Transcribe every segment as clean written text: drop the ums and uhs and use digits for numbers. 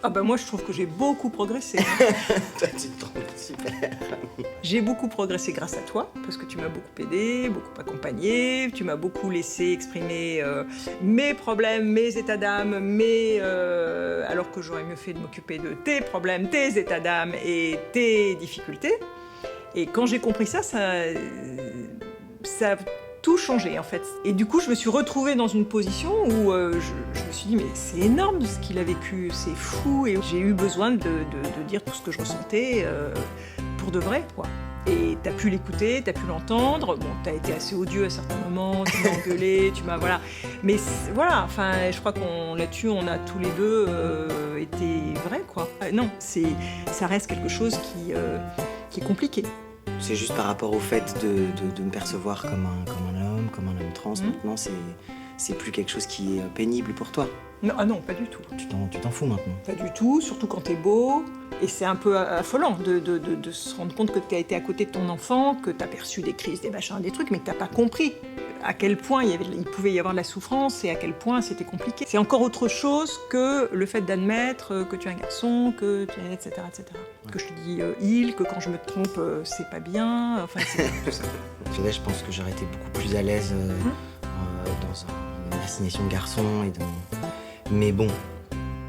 Ah bah moi je trouve que j'ai beaucoup progressé. Toi, tu te trouves super. J'ai beaucoup progressé grâce à toi, parce que tu m'as beaucoup aidé, beaucoup accompagné, tu m'as beaucoup laissé exprimer mes problèmes, mes états d'âme, alors que j'aurais mieux fait de m'occuper de tes problèmes, tes états d'âme et tes difficultés. Et quand j'ai compris ça, ça a tout changé en fait. Et du coup, je me suis retrouvée dans une position où je me suis dit, mais c'est énorme ce qu'il a vécu, c'est fou. Et j'ai eu besoin de dire tout ce que je ressentais pour de vrai, quoi. Et t'as pu l'écouter, t'as pu l'entendre. Bon, t'as été assez odieux à certains moments, tu m'as engueulé, voilà. Mais voilà, enfin, je crois qu'on là-dessus, on a tous les deux été vrais, quoi. Non, ça reste quelque chose qui est compliqué. C'est juste par rapport au fait de me percevoir comme un homme, comme un homme trans. Maintenant, c'est plus quelque chose qui est pénible pour toi. Non, ah non, pas du tout. Tu t'en fous maintenant. Pas du tout, surtout quand t'es beau. Et c'est un peu affolant de se rendre compte que t'as été à côté de ton enfant, que t'as perçu des crises, des machins, des trucs, mais que t'as pas compris à quel point il pouvait y avoir de la souffrance et à quel point c'était compliqué. C'est encore autre chose que le fait d'admettre que tu es un garçon, que tu es etc. etc. Ouais. Que je te dis il, que quand je me trompe, c'est pas bien, enfin c'est tout ça. Là, je pense que j'aurais été beaucoup plus à l'aise dans une assignation de garçon. Mais bon,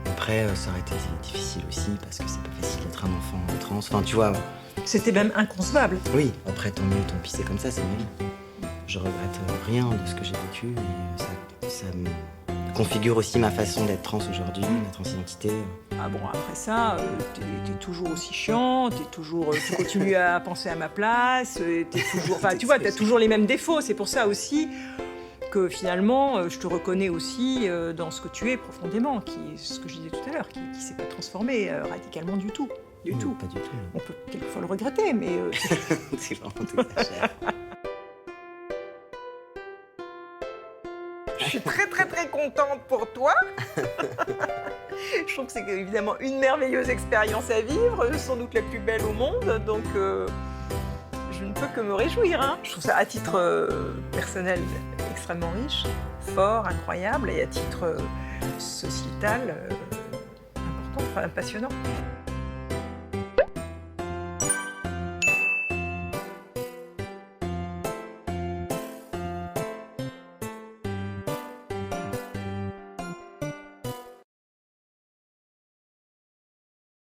après, ça aurait été difficile aussi parce que c'est pas facile d'être un enfant trans. Enfin, tu vois. C'était même inconcevable. Oui, après, tant mieux, tant pis, c'est comme ça, c'est ma vie. Je regrette rien de ce que j'ai vécu et ça me configure aussi ma façon d'être trans aujourd'hui, ma transidentité. Ah bon, après ça, t'es toujours aussi chiant, tu continues à penser à ma place, t'es toujours, enfin tu vois, t'as toujours les mêmes défauts. C'est pour ça aussi que finalement, je te reconnais aussi dans ce que tu es profondément, qui est ce que je disais tout à l'heure, qui s'est pas transformé radicalement du tout. Du tout. Pas du tout. On peut quelquefois le regretter, mais... C'est vraiment t'exagères. Je suis très très très contente pour toi. Je trouve que c'est évidemment une merveilleuse expérience à vivre, sans doute la plus belle au monde, donc je ne peux que me réjouir. Hein. Je trouve ça à titre personnel extrêmement riche, fort, incroyable, et à titre sociétal important, enfin passionnant.